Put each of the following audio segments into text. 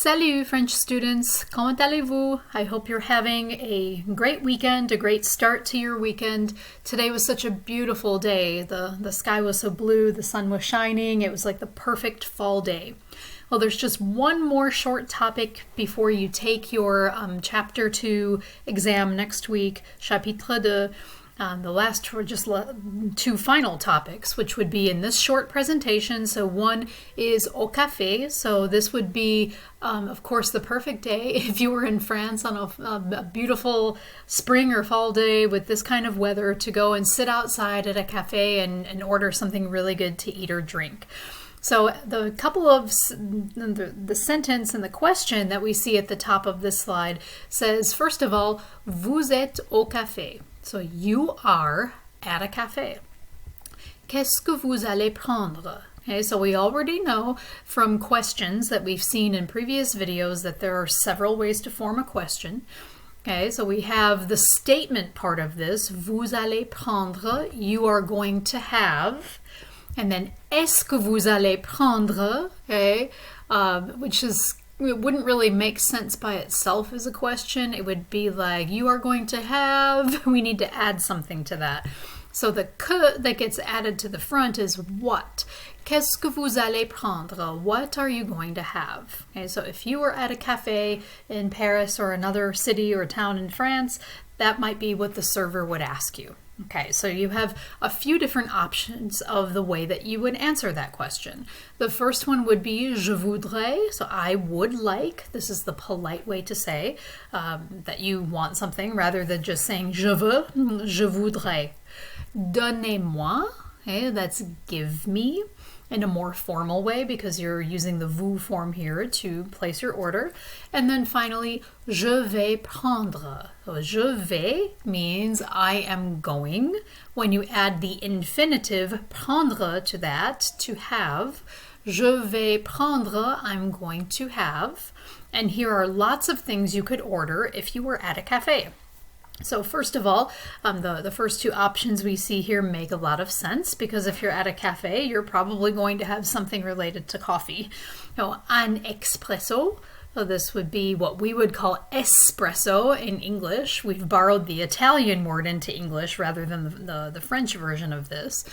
Salut French students, comment allez-vous? I hope you're having a great weekend, a great start to your weekend. Today was such a beautiful day. The sky was so blue, the sun was shining, it was like the perfect fall day. Well, there's just one more short topic before you take your Chapter 2 exam next week, Chapitre 2. The last two final topics, which would be in this short presentation. So one is au café. So this would be, of course, the perfect day if you were in France on a beautiful spring or fall day with this kind of weather to go and sit outside at a cafe and order something really good to eat or drink. So the couple of the sentence and the question that we see at the top of this slide says, first of all, vous êtes au café. So you are at a cafe. Qu'est-ce que vous allez prendre? Okay, so we already know from questions that we've seen in previous videos that there are several ways to form a question. Okay, so we have the statement part of this, vous allez prendre, you are going to have, and then est-ce que vous allez prendre, okay, which is, it wouldn't really make sense by itself as a question. It would be like, you are going to have, we need to add something to that. So the que that gets added to the front is what. Qu'est-ce que vous allez prendre? What are you going to have? Okay, so if you were at a cafe in Paris or another city or town in France, that might be what the server would ask you. Okay, so you have a few different options of the way that you would answer that question. The first one would be je voudrais, so I would like. This is the polite way to say that you want something rather than just saying je veux, je voudrais. Donnez-moi, okay, that's give me, in a more formal way because you're using the vous form here to place your order. And then finally, je vais prendre. So je vais means I am going. When you add the infinitive prendre to that, to have, je vais prendre, I'm going to have. And here are lots of things you could order if you were at a cafe. So first of all, the first two options we see here make a lot of sense because if you're at a cafe, you're probably going to have something related to coffee. So an espresso, so this would be what we would call espresso in English. We've borrowed the Italian word into English rather than the French version of this.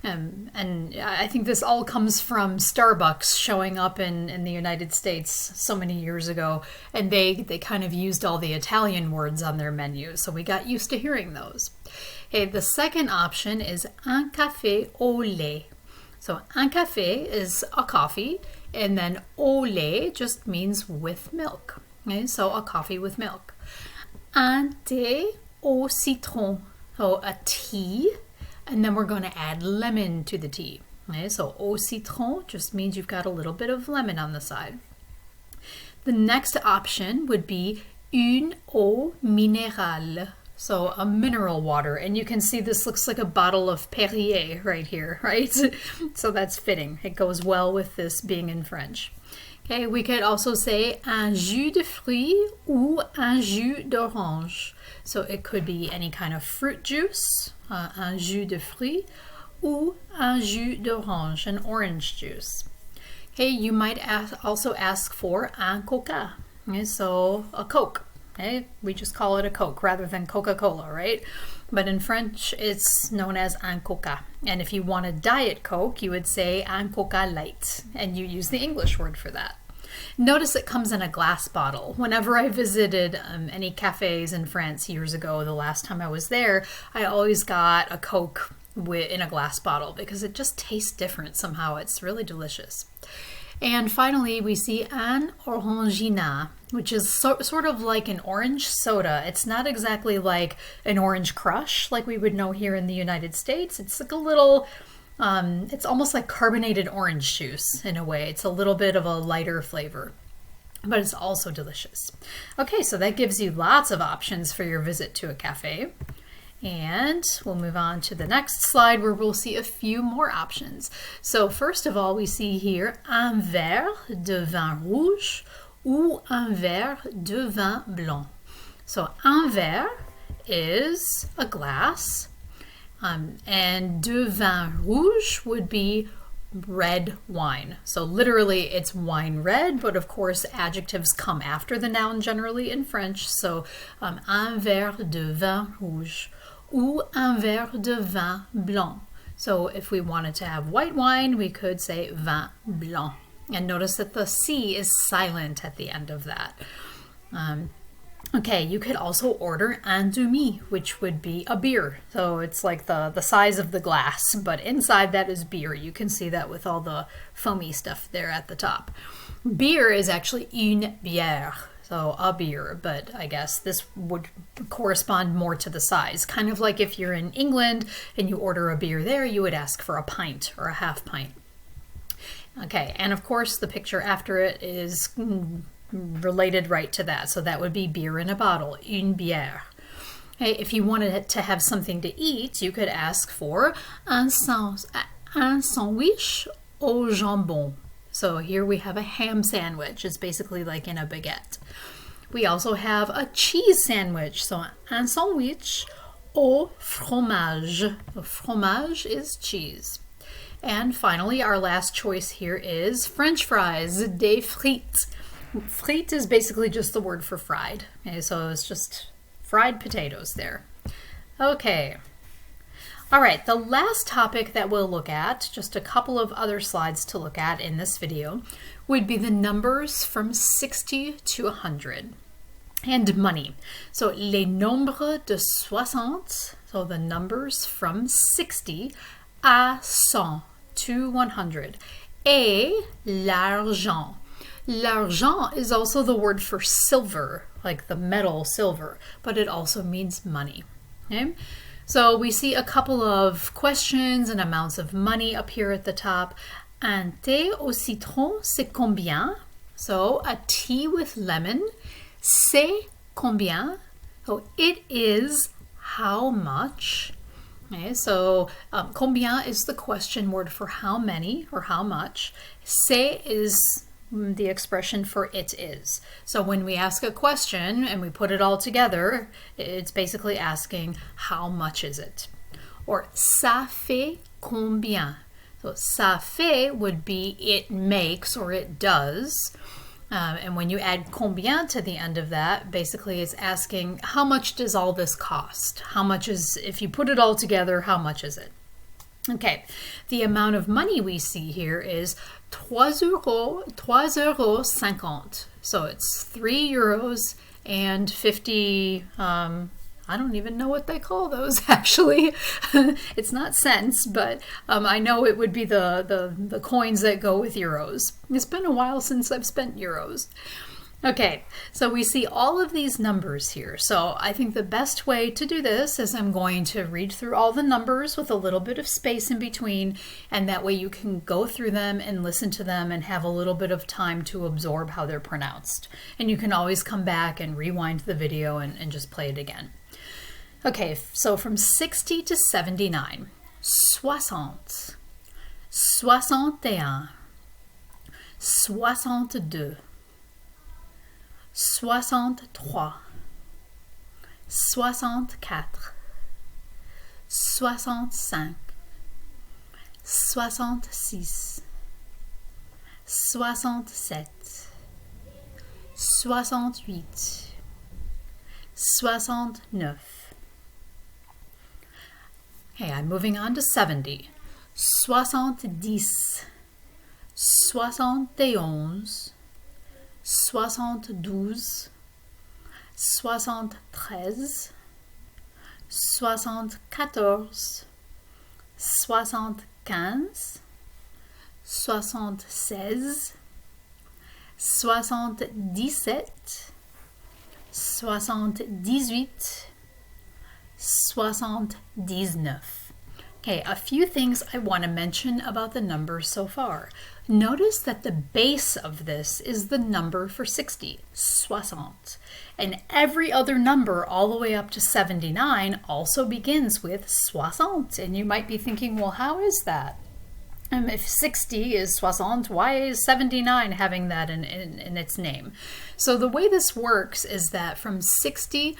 And I think this all comes from Starbucks showing up in the United States so many years ago, and they kind of used all the Italian words on their menu, so we got used to hearing those. Okay, the second option is un café au lait. So un café is a coffee, and then au lait just means with milk. Okay, so a coffee with milk. Un thé au citron, so a tea. And then we're going to add lemon to the tea. Okay, so au citron just means you've got a little bit of lemon on the side. The next option would be une eau minérale, so a mineral water. And you can see this looks like a bottle of Perrier right here, right? So that's fitting. It goes well with this being in French. Okay, we could also say un jus de fruits ou un jus d'orange. So it could be any kind of fruit juice, un jus de fruits, ou un jus d'orange, an orange juice. Okay, you might also ask for un coca, okay, so a Coke. Okay, we just call it a Coke rather than Coca-Cola, right? But in French, it's known as un coca. And if you want a Diet Coke, you would say un coca light, and you use the English word for that. Notice it comes in a glass bottle. Whenever I visited any cafes in France years ago, the last time I was there, I always got a Coke in a glass bottle because it just tastes different somehow. It's really delicious. And finally, we see un orangina, which is sort of like an orange soda. It's not exactly like an orange crush like we would know here in the United States. It's like a little... it's almost like carbonated orange juice in a way. It's a little bit of a lighter flavor, but it's also delicious. Okay, so that gives you lots of options for your visit to a cafe. And we'll move on to the next slide where we'll see a few more options. So first of all, we see here un verre de vin rouge ou un verre de vin blanc. So un verre is a glass. And de vin rouge would be red wine. So literally it's wine red, but of course adjectives come after the noun generally in French. So un verre de vin rouge ou un verre de vin blanc. So if we wanted to have white wine, we could say vin blanc. And notice that the C is silent at the end of that. Okay, you could also order un demi, which would be a beer. So it's like the size of the glass, but inside that is beer. You can see that with all the foamy stuff there at the top. Beer is actually une bière, so a beer, but I guess this would correspond more to the size. Kind of like if you're in England and you order a beer there, you would ask for a pint or a half pint. Okay, and of course the picture after it is related right to that. So that would be beer in a bottle, une bière. Okay, if you wanted to have something to eat, you could ask for un sandwich au jambon. So here we have a ham sandwich. It's basically like in a baguette. We also have a cheese sandwich. So un sandwich au fromage. So fromage is cheese. And finally, our last choice here is French fries, des frites. Frites is basically just the word for fried. Okay, so it's just fried potatoes there. Okay. All right, the last topic that we'll look at, just a couple of other slides to look at in this video, would be the numbers from 60 to 100 and money. So les nombres de 60, so the numbers from 60 à 100, to 100, et l'argent. L'argent is also the word for silver, like the metal silver, but it also means money. Okay? So we see a couple of questions and amounts of money up here at the top. Un thé au citron, c'est combien? So a tea with lemon, c'est combien? So it is how much? Okay, so combien is the question word for how many or how much. C'est is the expression for it is. So when we ask a question and we put it all together, it's basically asking how much is it? Or ça fait combien? So ça fait would be it makes or it does. And when you add combien to the end of that, basically it's asking how much does all this cost? How much is, if you put it all together, how much is it? Okay, the amount of money we see here is 3 euros 50. So it's 3 euros and 50, I don't even know what they call those actually. It's not cents, but I know it would be the coins that go with euros. It's been a while since I've spent euros. Okay, so we see all of these numbers here. So I think the best way to do this is I'm going to read through all the numbers with a little bit of space in between, and that way you can go through them and listen to them and have a little bit of time to absorb how they're pronounced. And you can always come back and rewind the video and just play it again. Okay, so from 60 to 79, 60, 61, 62, 63, 64, 65, 66, 67, 68, 69. Okay, I'm moving on to 70. 70, 71, 72, 73, 74, 75, 76, 77, 78, 79. Okay, a few things I want to mention about the numbers so far. Notice that the base of this is the number for 60, 60. And every other number all the way up to 79 also begins with 60. And you might be thinking, well, how is that? If 60 is 60, why is 79 having that in its name? So the way this works is that from 60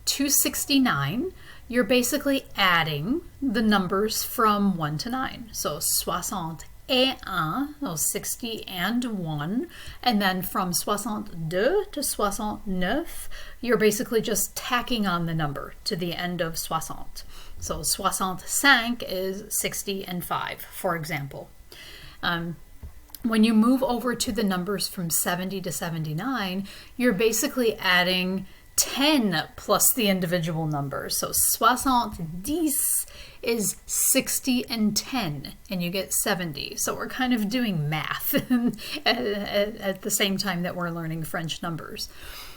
to 69, you're basically adding the numbers from 1 to 9. So 64, et un, so 60 and 1. And then from 62 to 69, you're basically just tacking on the number to the end of 60. So 65 is 60 and 5, for example. When you move over to the numbers from 70 to 79, you're basically adding 10 plus the individual numbers. So 70 is 60 and 10, and you get 70. So we're kind of doing math at the same time that we're learning French numbers.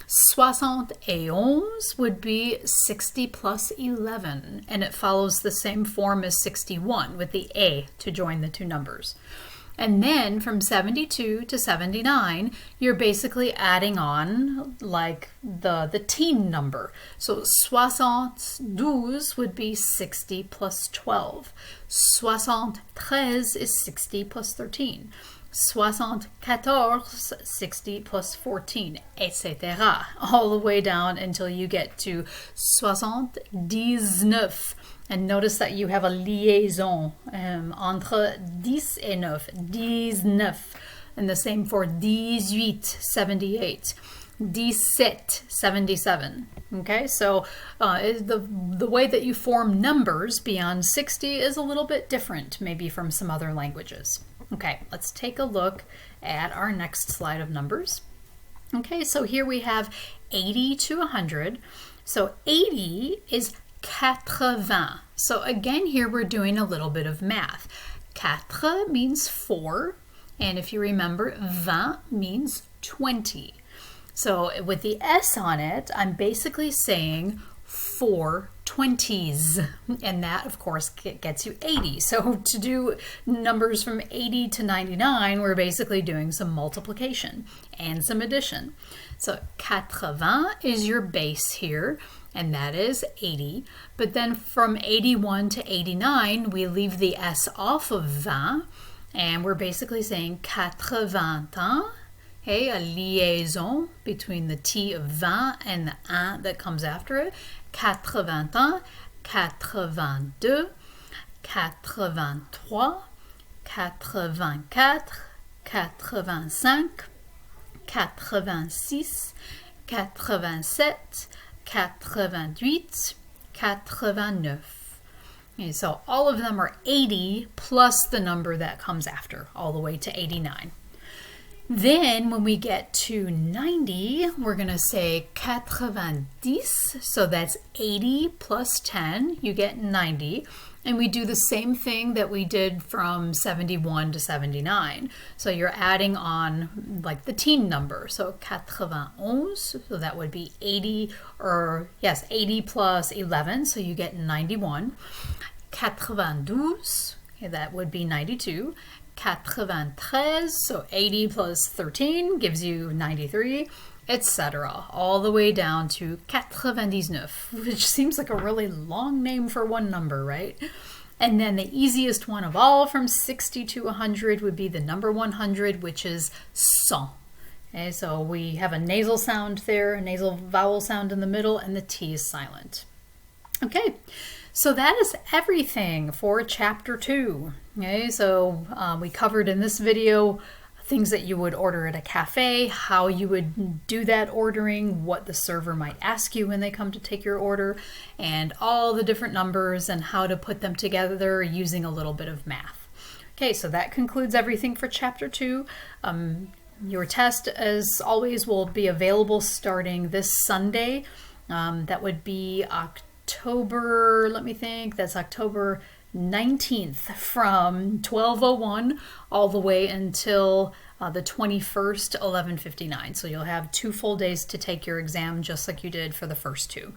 71 would be 60 plus 11, and it follows the same form as 61 with the A to join the two numbers. And then from 72 to 79, you're basically adding on like the teen number. So 72 would be 60 plus 12. 73 is 60 plus 13. 74, 60 plus 14, etc. All the way down until you get to 79. And notice that you have a liaison entre 10 et 9, 19. And the same for 18, 78. 17, 77. Okay, so the way that you form numbers beyond 60 is a little bit different, maybe from some other languages. Okay, let's take a look at our next slide of numbers. Okay, so here we have 80 to 100. So 80 is 80. So again, here we're doing a little bit of math. 4 means 4, and if you remember, 20 means 20. So with the S on it, I'm basically saying 4 20s, and that of course gets you 80. So to do numbers from 80 to 99, we're basically doing some multiplication and some addition. So 80 is your base here, and that is 80. But then from 81 to 89, we leave the S off of 20, and we're basically saying 80 ans. Okay, a liaison between the T of 20 and the un that comes after it. 80 ans, 82, 83, 84, 85, 86, 87, 88, 89. Okay, so all of them are 80 plus the number that comes after, all the way to 89. Then when we get to 90, we're going to say 90, so that's 80 plus 10, you get 90. And we do the same thing that we did from 71 to 79. So you're adding on like the teen number. So 91, so that would be 80, or yes, 80 plus 11, so you get 91. 92, okay, that would be 92. 93, so 80 plus 13 gives you 93, etc. All the way down to 99, which seems like a really long name for one number, right? And then the easiest one of all from 60 to 100 would be the number 100, which is 100. Okay, so we have a nasal sound there, a nasal vowel sound in the middle, and the T is silent. Okay, so that is everything for chapter 2. Okay, so we covered in this video things that you would order at a cafe, how you would do that ordering, what the server might ask you when they come to take your order, and all the different numbers and how to put them together using a little bit of math. Okay, so that concludes everything for chapter 2. Your test, as always, will be available starting this Sunday. That would be October, let me think, that's October 19th from 12:01 all the way until the 21st, 11:59. So you'll have 2 full days to take your exam just like you did for the first 2.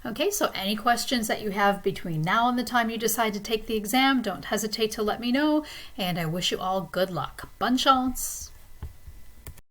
Okay, so any questions that you have between now and the time you decide to take the exam, don't hesitate to let me know, and I wish you all good luck. Bonne chance!